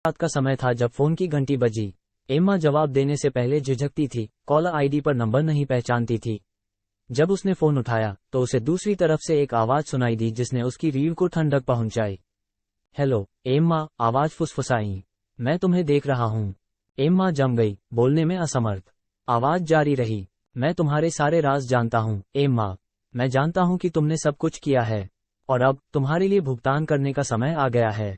रात का समय था जब फोन की घंटी बजी। एम्मा जवाब देने से पहले झिझकती थी, कॉलर आईडी पर नंबर नहीं पहचानती थी। जब उसने फोन उठाया तो उसे दूसरी तरफ से एक आवाज सुनाई दी जिसने उसकी रीढ़ को ठंडक पहुंचाई। हेलो एम्मा, आवाज फुसफुसाई। मैं तुम्हें देख रहा हूं। एम्मा जम गई, बोलने में असमर्थ। आवाज जारी रही। मैं तुम्हारे सारे राज जानता हूं एम्मा। मैं जानता हूं कि तुमने सब कुछ किया है और अब तुम्हारे लिए भुगतान करने का समय आ गया है।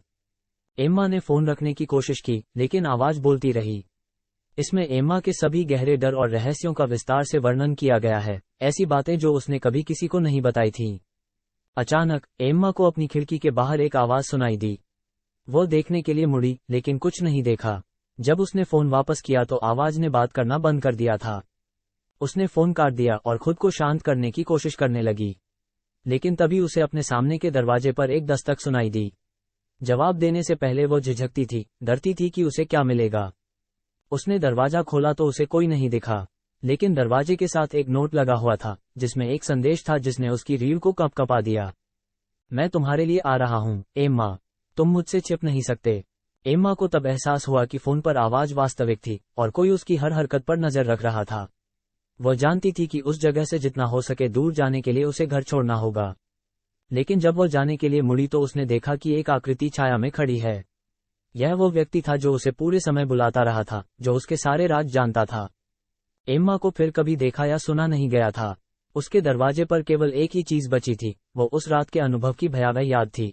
एम्मा ने फोन रखने की कोशिश की लेकिन आवाज बोलती रही। इसमें एम्मा के सभी गहरे डर और रहस्यों का विस्तार से वर्णन किया गया है, ऐसी बातें जो उसने कभी किसी को नहीं बताई थीं। अचानक एम्मा को अपनी खिड़की के बाहर एक आवाज सुनाई दी। वो देखने के लिए मुड़ी लेकिन कुछ नहीं देखा। जब उसने फोन वापस किया तो आवाज ने बात करना बंद कर दिया था। उसने फोन काट दिया और खुद को शांत करने की कोशिश करने लगी, लेकिन तभी उसे अपने सामने के दरवाजे पर एक दस्तक सुनाई दी। जवाब देने से पहले वो झिझकती थी, डरती थी कि उसे क्या मिलेगा। उसने दरवाजा खोला तो उसे कोई नहीं दिखा, लेकिन दरवाजे के साथ एक नोट लगा हुआ था जिसमें एक संदेश था जिसने उसकी रीढ़ को कंपकपा दिया। मैं तुम्हारे लिए आ रहा हूं एम्मा, तुम मुझसे छिप नहीं सकते। एम्मा को तब एहसास हुआ कि फोन पर आवाज वास्तविक थी और कोई उसकी हर हरकत पर नजर रख रहा था। वह जानती थी कि उस जगह से जितना हो सके दूर जाने के लिए उसे घर छोड़ना होगा। लेकिन जब वह जाने के लिए मुड़ी तो उसने देखा कि एक आकृति छाया में खड़ी है। यह वो व्यक्ति था जो उसे पूरे समय बुलाता रहा था, जो उसके सारे राज जानता था। एम्मा को फिर कभी देखा या सुना नहीं गया था। उसके दरवाजे पर केवल एक ही चीज बची थी, वो उस रात के अनुभव की भयावह याद थी।